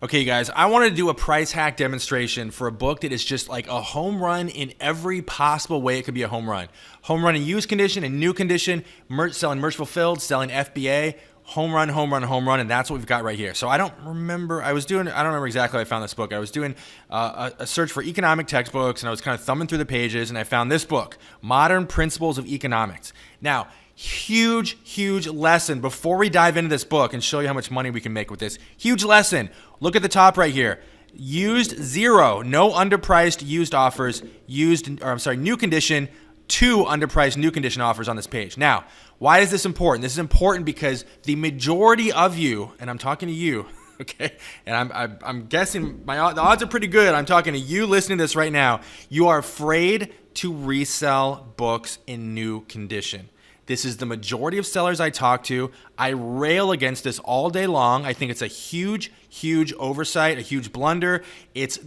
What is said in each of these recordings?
Okay, guys, I wanted to do a price hack demonstration for a book that is just like a home run in every possible way it could be a home run. Home run in used condition and new condition, selling merch fulfilled, selling FBA, home run, home run, home run, and that's what we've got right here. So I don't remember exactly how I found this book. I was doing a search for economic textbooks, and I was kind of thumbing through the pages, and I found this book, Modern Principles of Economics. Now, huge lesson before we dive into this book and show you how much money we can make with this. Huge lesson. Look at the top right here. Used 0, no underpriced used offers, new condition, 2 underpriced new condition offers on this page. Now, why is this important? This is important because the majority of you, and I'm talking to you, okay, and I'm guessing the odds are pretty good. I'm talking to you listening to this right now. You are afraid to resell books in new condition. This is the majority of sellers I talk to. I rail against this all day long. I think it's a huge oversight, a huge blunder. It's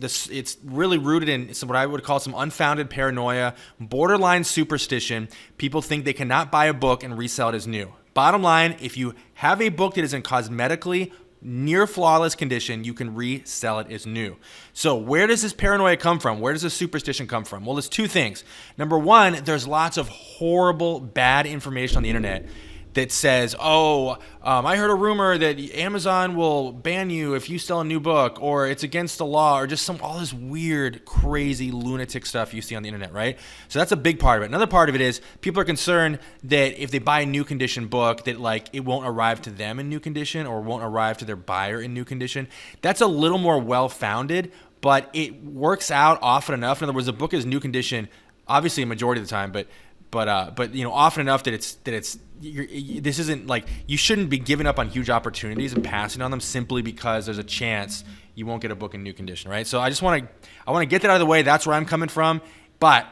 really rooted in what I would call some unfounded paranoia, borderline superstition. People think they cannot buy a book and resell it as new. Bottom line, if you have a book that is in cosmetically near flawless condition, you can resell it as new. So where does this paranoia come from? Where does this superstition come from? Well, there's two things. Number one, there's lots of horrible, bad information on the internet that says, I heard a rumor that Amazon will ban you if you sell a new book, or it's against the law, or just all this weird, crazy, lunatic stuff you see on the internet, right? So that's a big part of it. Another part of it is people are concerned that if they buy a new condition book, that it won't arrive to them in new condition or won't arrive to their buyer in new condition. That's a little more well-founded, but it works out often enough. In other words, the book is new condition, obviously a majority of the time, but often enough that this isn't like you shouldn't be giving up on huge opportunities and passing on them simply because there's a chance you won't get a book in new condition, right? So I want to get that out of the way. That's where I'm coming from. But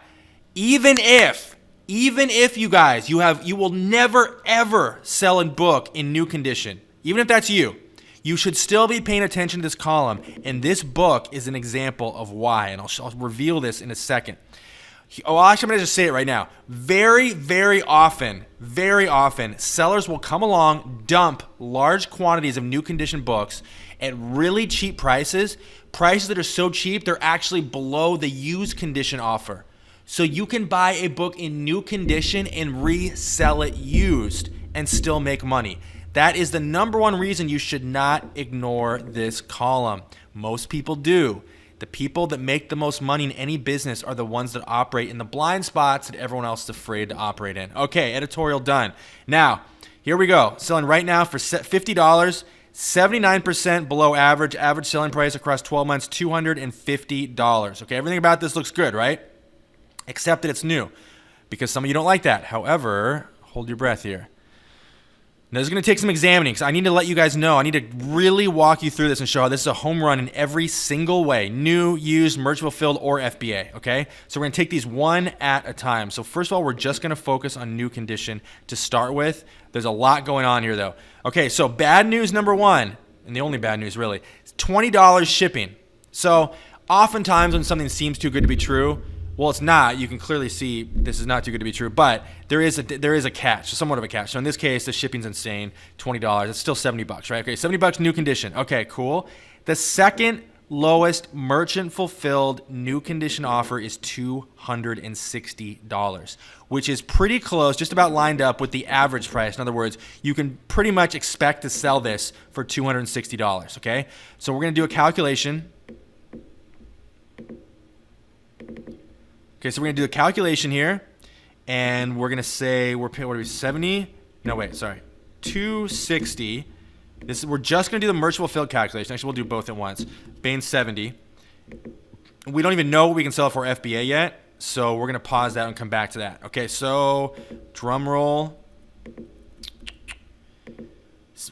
even if you guys, you will never ever sell a book in new condition, even if that's you should still be paying attention to this column. And this book is an example of why. And I'll reveal this in a second. Actually, I'm going to just say it right now. Very often, sellers will come along, dump large quantities of new condition books at really cheap prices that are so cheap they're actually below the used condition offer. So you can buy a book in new condition and resell it used and still make money. That is the number one reason you should not ignore this column. Most people do. The people that make the most money in any business are the ones that operate in the blind spots that everyone else is afraid to operate in. Okay, editorial done. Now, here we go. Selling right now for $50, 79% below average. Average selling price across 12 months, $250. Okay, everything about this looks good, right? Except that it's new, because some of you don't like that. However, hold your breath here. Now, this is going to take some examining, because I need to let you guys know. I need to really walk you through this and show how this is a home run in every single way. New, used, merch fulfilled, or FBA, okay? So we're going to take these one at a time. So first of all, we're just going to focus on new condition to start with. There's a lot going on here, though. Okay, so bad news number one, and the only bad news really, is $20 shipping. So oftentimes when something seems too good to be true, well, it's not. You can clearly see this is not too good to be true, but there is a catch, somewhat of a catch. So in this case, the shipping's insane, $20. It's still $70, right? Okay, $70 new condition. Okay, cool. The second lowest merchant fulfilled new condition offer is $260, which is pretty close, just about lined up with the average price. In other words, you can pretty much expect to sell this for $260, okay? So we're going to do a calculation. Okay, so we're going to do a calculation here, and we're going to say we're paying, 260. We're just going to do the merch fulfilled calculation. Actually, we'll do both at once. Bain 70. We don't even know what we can sell for FBA yet, so we're going to pause that and come back to that. Okay, so drum roll.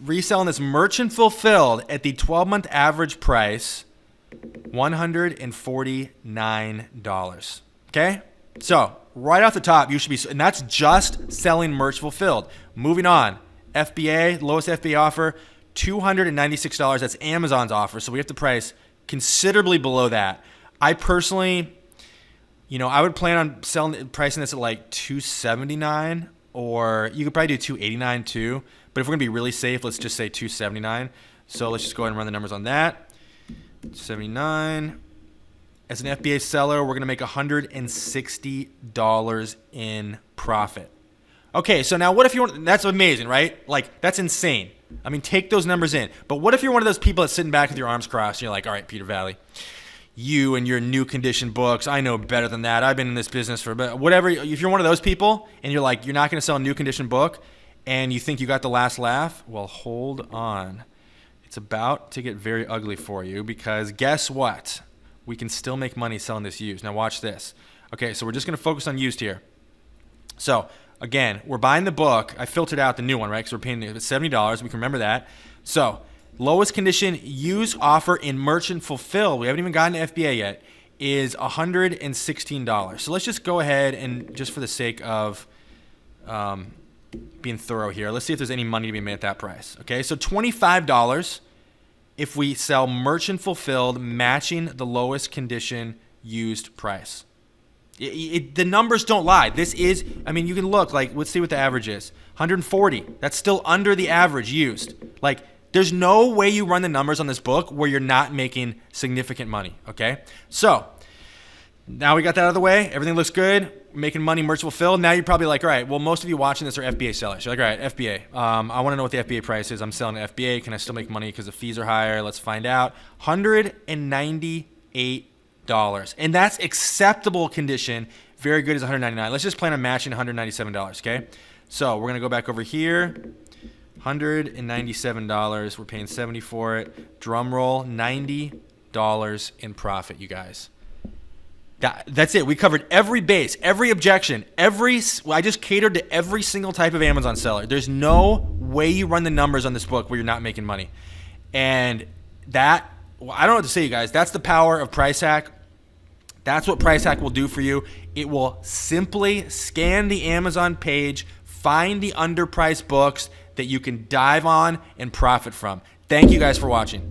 Reselling this merchant fulfilled at the 12-month average price, $149. Okay, so right off the top, you should be, and that's just selling merch fulfilled. Moving on, FBA, lowest FBA offer, $296. That's Amazon's offer, so we have to price considerably below that. I personally, I would plan on pricing this at like $279, or you could probably do $289 too. But if we're gonna be really safe, let's just say $279. So let's just go ahead and run the numbers on that. $79. As an FBA seller, we're going to make $160 in profit. Okay, so now what if you want, that's amazing, right? Like, that's insane. I mean, take those numbers in. But what if you're one of those people that's sitting back with your arms crossed and you're like, all right, Peter Valley, you and your new condition books, I know better than that. I've been in this business for whatever. If you're one of those people and you're like, you're not going to sell a new condition book and you think you got the last laugh, well, hold on. It's about to get very ugly for you because guess what? We can still make money selling this used. Now watch this. Okay, so we're just going to focus on used here. So again, we're buying the book. I filtered out the new one, right? Because we're paying $70. We can remember that. So lowest condition used offer in merchant fulfill, we haven't even gotten to FBA yet, is $116. So let's just go ahead and just for the sake of being thorough here, let's see if there's any money to be made at that price. Okay, so $25 if we sell merchant fulfilled matching the lowest condition used price. The numbers don't lie. This is, I mean, you can look, like, let's see what the average is. 140. That's still under the average used. Like, there's no way you run the numbers on this book where you're not making significant money, okay? So, now we got that out of the way. Everything looks good. Making money, merchant fulfilled. Now you're probably like, all right, well, most of you watching this are FBA sellers. You're like, all right, FBA. I want to know what the FBA price is. I'm selling to FBA. Can I still make money because the fees are higher? Let's find out. $198. And that's acceptable condition. Very good is $199. Let's just plan on matching $197, okay? So we're going to go back over here. $197. We're paying $70 for it. Drum roll, $90 in profit, you guys. That's it. We covered every base, every objection, I just catered to every single type of Amazon seller. There's no way you run the numbers on this book where you're not making money. And that, well, I don't know what to say, you guys. That's the power of Price Hack. That's what Price Hack will do for you. It will simply scan the Amazon page, find the underpriced books that you can dive on and profit from. Thank you guys for watching.